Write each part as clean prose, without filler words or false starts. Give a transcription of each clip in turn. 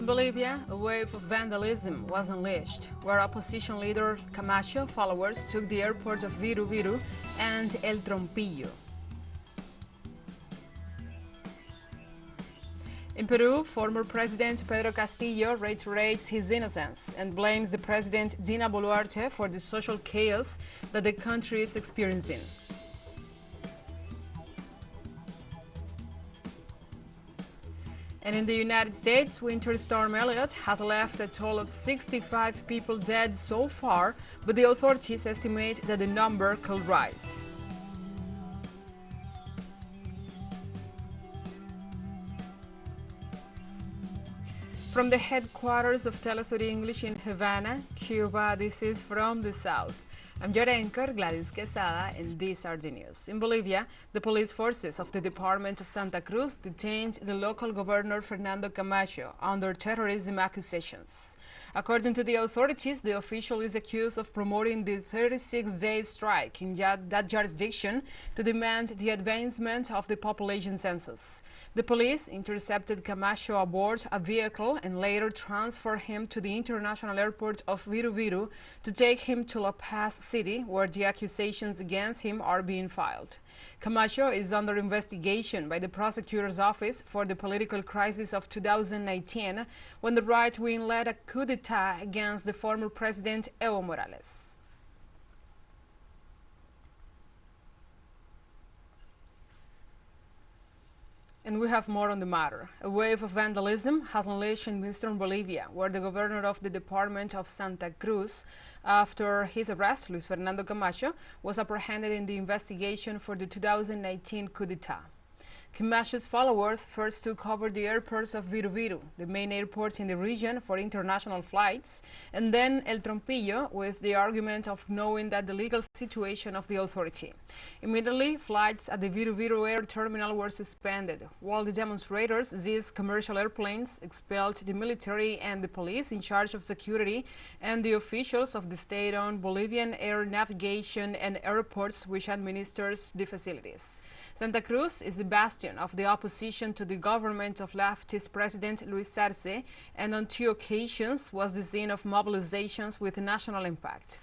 Bolivia, a wave of vandalism was unleashed, where opposition leader Camacho followers took the airport of Viru Viru and El Trompillo. In Peru, former President Pedro Castillo reiterates his innocence and blames the President Dina Boluarte for the social chaos that the country is experiencing. And in the United States, Winter Storm Elliott has left a toll of 65 people dead so far, but the authorities estimate that the number could rise. From the headquarters of TeleSUR English in Havana, Cuba, this is From the South. I'm your anchor, Gladys Quesada, and these are the news. In Bolivia, the police forces of the Department of Santa Cruz detained the local governor Fernando Camacho under terrorism accusations. According to the authorities, the official is accused of promoting the 36-day strike in that jurisdiction to demand the advancement of the population census. The police intercepted Camacho aboard a vehicle and later transferred him to the international airport of Viru Viru to take him to La Paz City, where the accusations against him are being filed. Camacho is under investigation by the prosecutor's office for the political crisis of 2019, when the right wing led a coup d'etat against the former president Evo Morales. And we have more on the matter. A wave of vandalism has unleashed in western Bolivia, where the governor of the Department of Santa Cruz, after his arrest, Luis Fernando Camacho, was apprehended in the investigation for the 2019 coup d'etat. Camacho's followers first took over the airports of Viru Viru, the main airport in the region for international flights, and then El Trompillo, with the argument of knowing that the legal situation of the authority. Immediately, flights at the Viru Viru air terminal were suspended, while the demonstrators seized commercial airplanes, expelled the military and the police in charge of security, and the officials of the state-owned Bolivian Air Navigation and Airports, which administers the facilities. Santa Cruz is the bastion of the opposition to the government of leftist President Luis Arce, and on 2 occasions was the scene of mobilizations with national impact.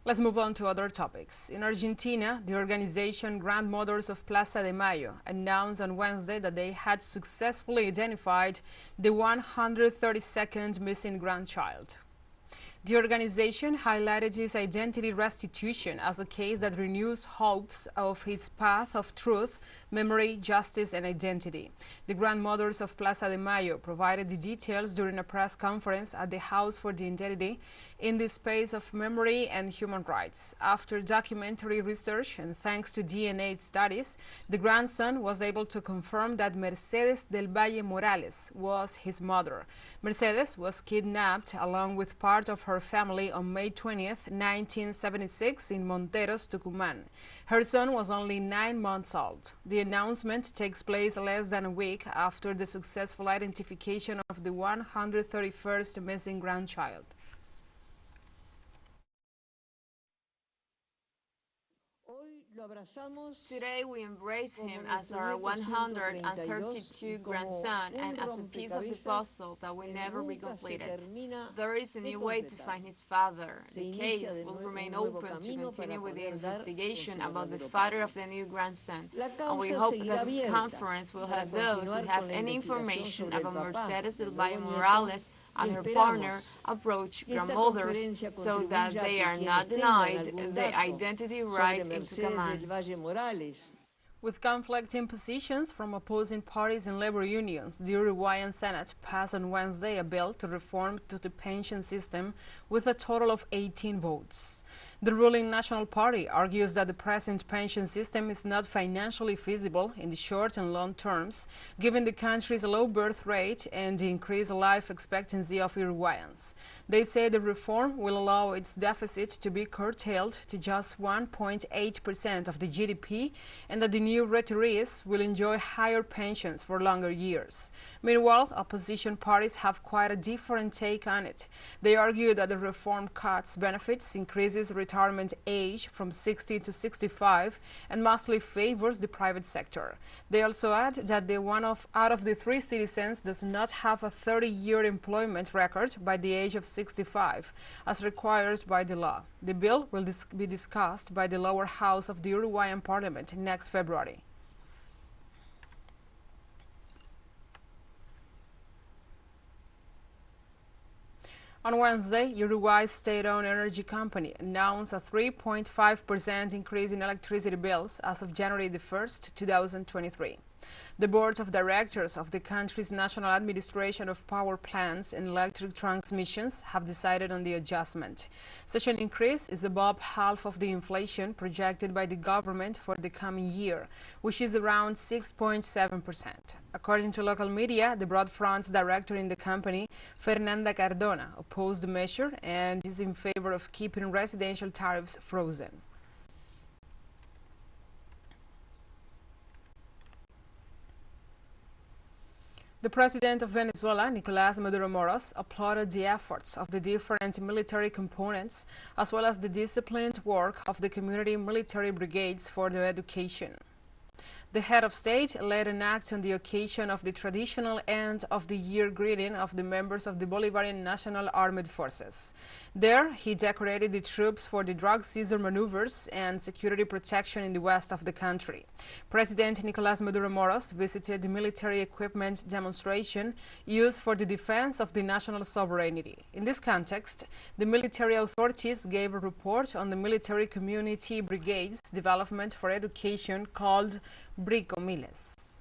Let's move on to other topics. In Argentina, the organization Grandmothers of Plaza de Mayo announced on Wednesday that they had successfully identified the 132nd missing grandchild. The organization highlighted its identity restitution as a case that renews hopes of its path of truth, memory, justice, and identity. The Grandmothers of Plaza de Mayo provided the details during a press conference at the House for the Identity in the space of memory and human rights. After documentary research and thanks to DNA studies, the grandson was able to confirm that Mercedes del Valle Morales was his mother. Mercedes was kidnapped along with part of her family on May 20th, 1976 in Monteros, Tucumán. Her son was only 9 months old. The announcement takes place less than a week after the successful identification of the 131st missing grandchild. Today we embrace him as our 132 grandson and as a piece of the puzzle that will never be completed. There is a new way to find his father. The case will remain open to continue with the investigation about the father of the new grandson, and we hope that this conference will help those who have any information about Mercedes del Valle Morales and her partner approach grandmothers so that they are not denied the identity right into command. With conflicting positions from opposing parties and labor unions, the Uruguayan Senate passed on Wednesday a bill to reform the pension system with a total of 18 votes. The ruling National Party argues that the present pension system is not financially feasible in the short and long terms, given the country's low birth rate and the increased life expectancy of Uruguayans. They say the reform will allow its deficit to be curtailed to just 1.8% of the GDP, and that the new retirees will enjoy higher pensions for longer years. Meanwhile, opposition parties have quite a different take on it. They argue that the reform cuts benefits, increases retirement retirement age from 60 to 65 and mostly favors the private sector. They also add that out of the 3 citizens does not have a 30-year employment record by the age of 65, as required by the law. The bill will be discussed by the lower house of the Uruguayan parliament next February. On Wednesday, Uruguay's state-owned energy company announced a 3.5% increase in electricity bills as of January 1, 2023. The board of directors of the country's National Administration of Power Plants and Electric Transmissions have decided on the adjustment. Such an increase is above half of the inflation projected by the government for the coming year, which is around 6.7%. According to local media, the Broad Front's director in the company, Fernando Camacho, opposed the measure and is in favor of keeping residential tariffs frozen. The president of Venezuela, Nicolás Maduro Moros, applauded the efforts of the different military components as well as the disciplined work of the community military brigades for their education. The head of state led an act on the occasion of the traditional end-of-the-year greeting of the members of the Bolivarian National Armed Forces. There, he decorated the troops for the drug seizure maneuvers and security protection in the west of the country. President Nicolás Maduro Moros visited the military equipment demonstration used for the defense of the national sovereignty. In this context, the military authorities gave a report on the military community brigades development for education called Bricomiles.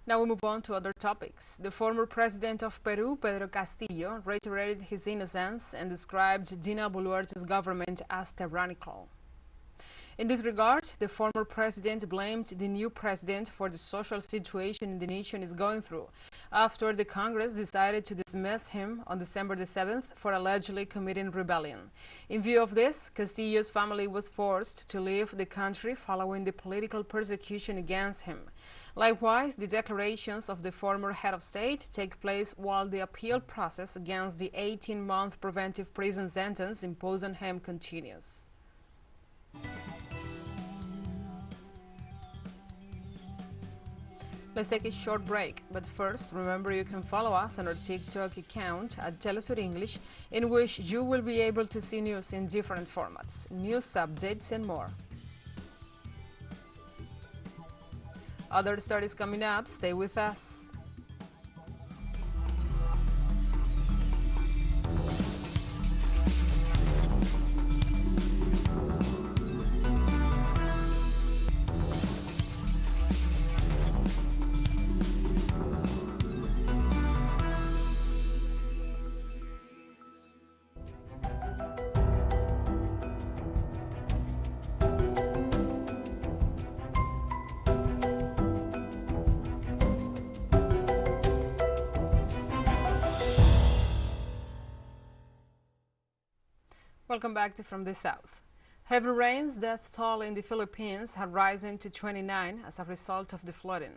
Now we move on to other topics. The former president of Peru, Pedro Castillo, reiterated his innocence and described Dina Boluarte's government as tyrannical. In this regard, the former president blamed the new president for the social situation the nation is going through after the Congress decided to dismiss him on December the 7th for allegedly committing rebellion. In view of this, Castillo's family was forced to leave the country following the political persecution against him. Likewise, the declarations of the former head of state take place while the appeal process against the 18-month preventive prison sentence imposed on him continues. Let's take a short break, but first, remember you can follow us on our TikTok account at TeleSUR English, in which you will be able to see news in different formats, news updates and more. Other stories coming up, stay with us. Welcome back to From the South. Heavy rains, death toll in the Philippines have risen to 29 as a result of the flooding.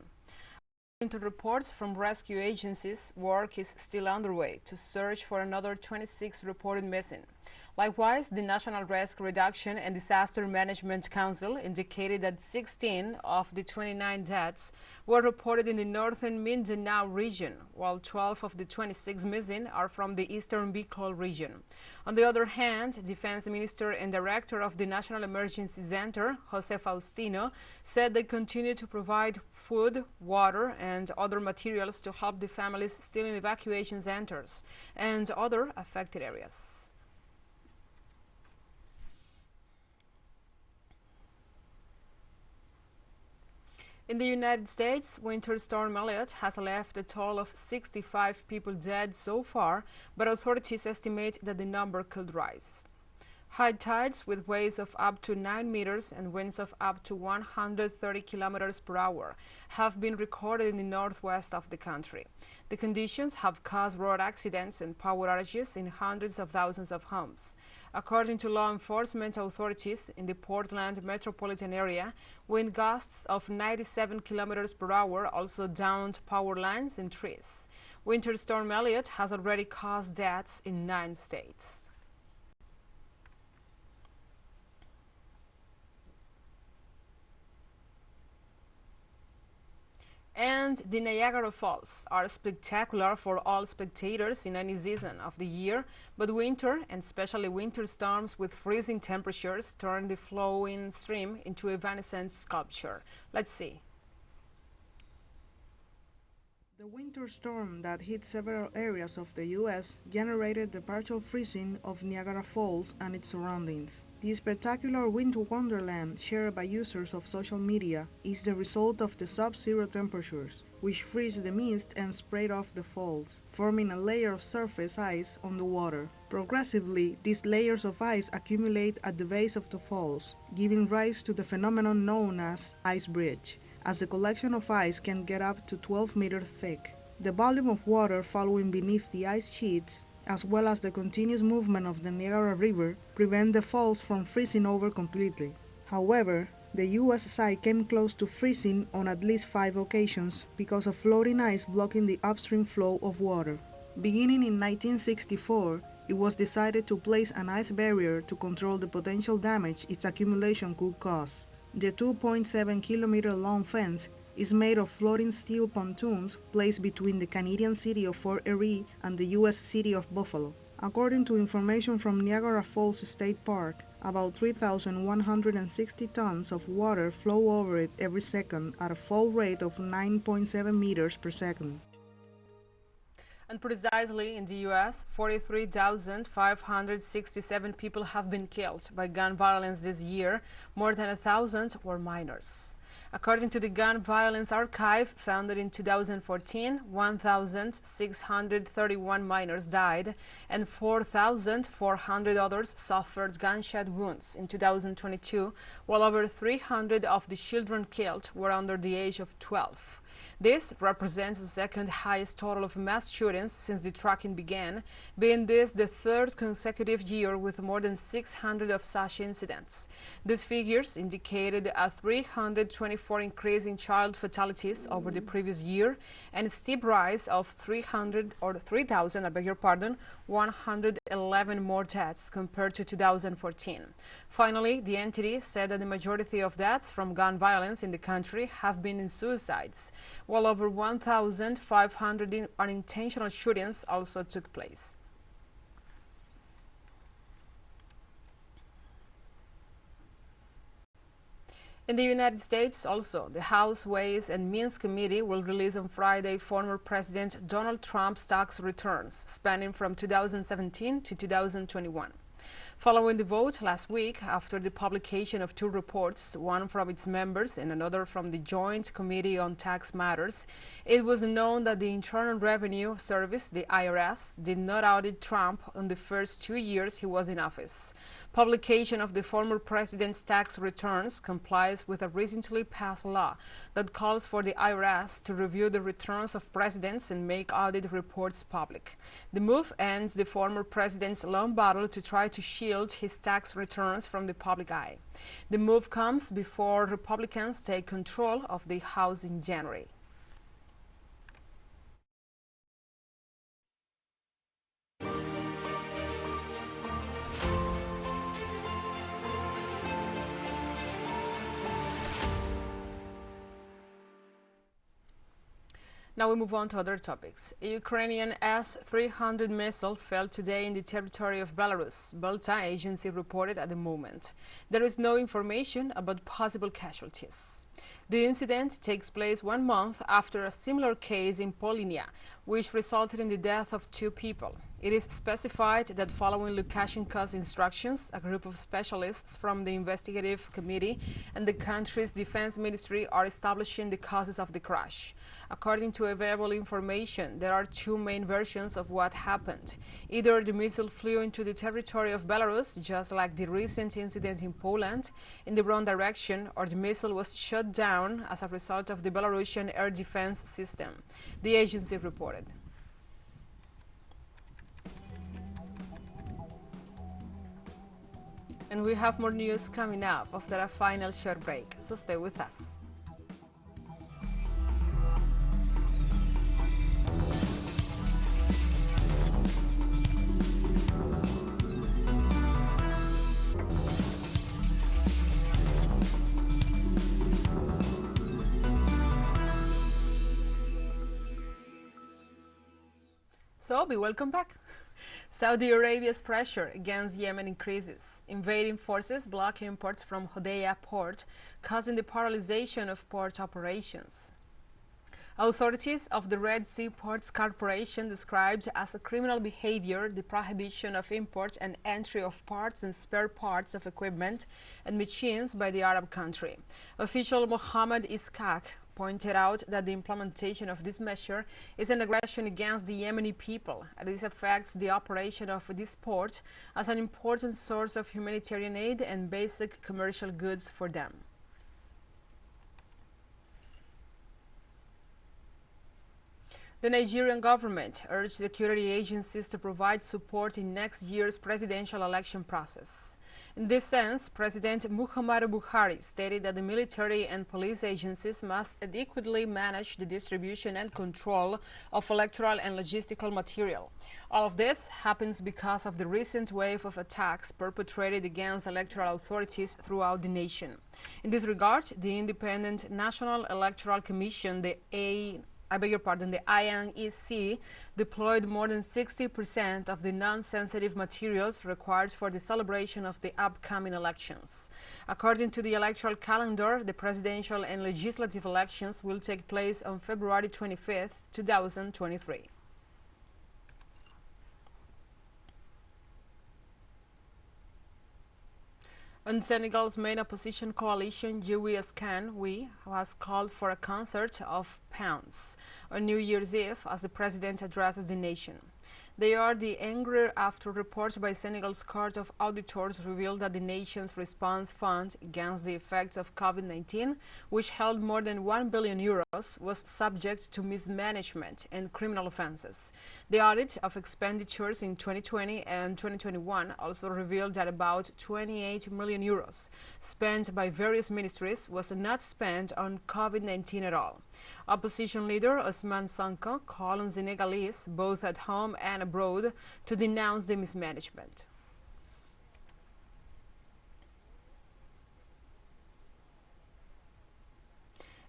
According to reports from rescue agencies, work is still underway to search for another 26 reported missing. Likewise, the National Risk Reduction and Disaster Management Council indicated that 16 of the 29 deaths were reported in the northern Mindanao region, while 12 of the 26 missing are from the eastern Bicol region. On the other hand, Defense Minister and Director of the National Emergency Center, Jose Faustino, said they continue to provide food, water, and other materials to help the families still in evacuation centers and other affected areas. In the United States, Winter Storm Elliott has left a toll of 65 people dead so far, but authorities estimate that the number could rise. High tides with waves of up to 9 meters and winds of up to 130 kilometers per hour have been recorded in the northwest of the country. The conditions have caused road accidents and power outages in hundreds of thousands of homes. According to law enforcement authorities in the Portland metropolitan area, wind gusts of 97 kilometers per hour also downed power lines and trees. Winter Storm Elliott has already caused deaths in 9 states. And the Niagara Falls are spectacular for all spectators in any season of the year, but winter, and especially winter storms with freezing temperatures, turn the flowing stream into a evanescent sculpture. Let's see. The winter storm that hit several areas of the U.S. generated the partial freezing of Niagara Falls and its surroundings. The spectacular winter wonderland shared by users of social media is the result of the sub-zero temperatures, which freeze the mist and spread off the falls, forming a layer of surface ice on the water. Progressively, these layers of ice accumulate at the base of the falls, giving rise to the phenomenon known as ice bridge, as the collection of ice can get up to 12 meters thick. The volume of water following beneath the ice sheets, as well as the continuous movement of the Niagara River, prevent the falls from freezing over completely. However, the U.S. side came close to freezing on at least 5 occasions because of floating ice blocking the upstream flow of water. Beginning in 1964, it was decided to place an ice barrier to control the potential damage its accumulation could cause. The 2.7-kilometer-long fence is made of floating steel pontoons placed between the Canadian city of Fort Erie and the U.S. city of Buffalo. According to information from Niagara Falls State Park, about 3,160 tons of water flow over it every second at a fall rate of 9.7 meters per second. And precisely in the U.S., 43,567 people have been killed by gun violence this year. More than 1,000 were minors. According to the Gun Violence Archive, founded in 2014, 1,631 minors died and 4,400 others suffered gunshot wounds in 2022, while over 300 of the children killed were under the age of 12. This represents the second highest total of mass shootings since the tracking began, being this the third consecutive year with more than 600 of such incidents. These figures indicated a 324 increase in child fatalities over the previous year and a steep rise of 111 more deaths compared to 2014. Finally, the entity said that the majority of deaths from gun violence in the country have been in suicides, while over 1,500 unintentional shootings also took place. In the United States, also, the House Ways and Means Committee will release on Friday former President Donald Trump's tax returns, spanning from 2017 to 2021. Following the vote last week, after the publication of 2 reports, one from its members and another from the Joint Committee on Tax Matters, it was known that the Internal Revenue Service, the IRS, did not audit Trump on the first 2 years he was in office. Publication of the former president's tax returns complies with a recently passed law that calls for the IRS to review the returns of presidents and make audit reports public. The move ends the former president's long battle to try to shield his tax returns from the public eye. The move comes before Republicans take control of the House in January. Now we move on to other topics. A Ukrainian S-300 missile fell today in the territory of Belarus, Belta agency reported at the moment. There is no information about possible casualties. The incident takes place 1 month after a similar case in Polinia, which resulted in the death of 2 people. It is specified that following Lukashenko's instructions, a group of specialists from the investigative committee and the country's defense ministry are establishing the causes of the crash. According to available information, there are two main versions of what happened. Either the missile flew into the territory of Belarus, just like the recent incident in Poland, in the wrong direction, or the missile was shot down as a result of the Belarusian air defense system, the agency reported. And we have more news coming up after a final short break, so stay with us. So, welcome back. Saudi Arabia's pressure against Yemen increases. Invading forces block imports from Hodeidah port, causing the paralyzation of port operations. Authorities of the Red Sea Ports Corporation described as a criminal behavior the prohibition of import and entry of parts and spare parts of equipment and machines by the Arab country. Official Mohammed Iskak pointed out that the implementation of this measure is an aggression against the Yemeni people, and this affects the operation of this port as an important source of humanitarian aid and basic commercial goods for them. The Nigerian government urged security agencies to provide support in next year's presidential election process. In this sense, President Muhammadu Buhari stated that the military and police agencies must adequately manage the distribution and control of electoral and logistical material. All of this happens because of the recent wave of attacks perpetrated against electoral authorities throughout the nation. In this regard, the Independent National Electoral Commission, the INEC, deployed more than 60% of the non-sensitive materials required for the celebration of the upcoming elections. According to the electoral calendar, the presidential and legislative elections will take place on February 25th, 2023. And Senegal's main opposition coalition, We, has called for a concert of pounds on New Year's Eve as the president addresses the nation. They are the angrier after reports by Senegal's Court of Auditors revealed that the nation's response fund against the effects of COVID-19, which held more than 1 billion euros, was subject to mismanagement and criminal offenses. The audit of expenditures in 2020 and 2021 also revealed that about 28 million euros spent by various ministries was not spent on COVID-19 at all. Opposition leader Ousmane Sonko called on Senegalese, both at home and abroad, to denounce the mismanagement.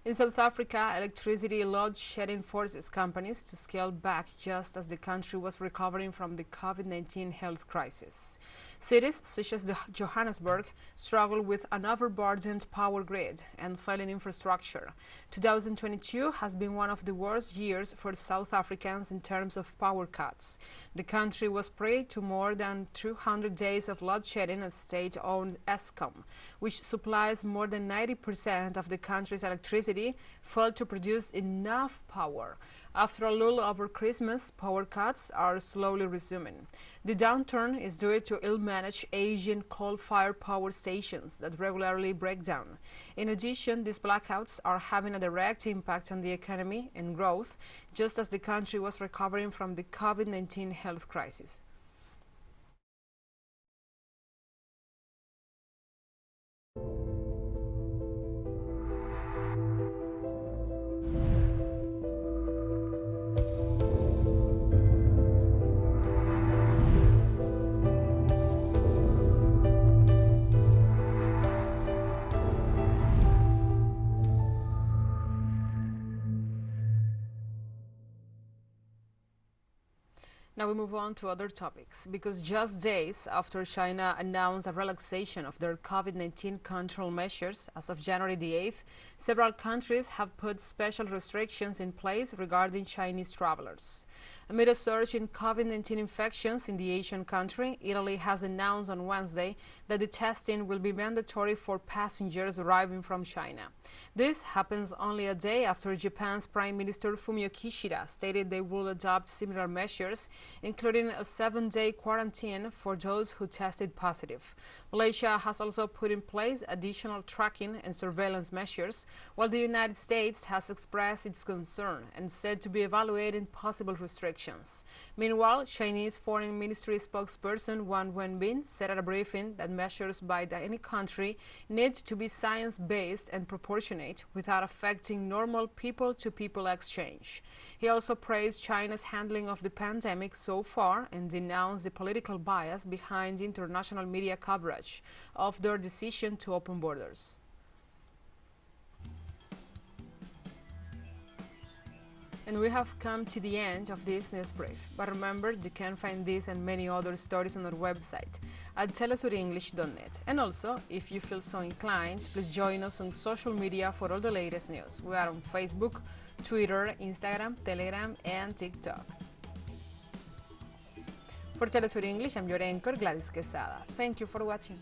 In South Africa, electricity load-shedding forces companies to scale back just as the country was recovering from the COVID-19 health crisis. Cities such as Johannesburg struggle with an overburdened power grid and failing infrastructure. 2022 has been one of the worst years for South Africans in terms of power cuts. The country was prey to more than 200 days of load shedding as state-owned Eskom, which supplies more than 90% of the country's electricity, failed to produce enough power. After a lull over Christmas, power cuts are slowly resuming. The downturn is due to ill-managed Asian coal-fired power stations that regularly break down. In addition, these blackouts are having a direct impact on the economy and growth, just as the country was recovering from the COVID-19 health crisis. Now we move on to other topics, because just days after China announced a relaxation of their COVID-19 control measures as of January the 8th, several countries have put special restrictions in place regarding Chinese travelers. Amid a surge in COVID-19 infections in the Asian country, Italy has announced on Wednesday that the testing will be mandatory for passengers arriving from China. This happens only a day after Japan's Prime Minister Fumio Kishida stated they will adopt similar measures, including a 7-day quarantine for those who tested positive. Malaysia has also put in place additional tracking and surveillance measures, while the United States has expressed its concern and said to be evaluating possible restrictions. Meanwhile, Chinese Foreign Ministry spokesperson Wang Wenbin said at a briefing that measures by any country need to be science-based and proportionate without affecting normal people-to-people exchange. He also praised China's handling of the pandemic so far and denounced the political bias behind international media coverage of their decision to open borders. And we have come to the end of this news brief. But remember, you can find this and many other stories on our website at telesurenglish.net. And also, if you feel so inclined, please join us on social media for all the latest news. We are on Facebook, Twitter, Instagram, Telegram, and TikTok. For TeleSUR English, I'm your anchor, Gladys Quesada. Thank you for watching.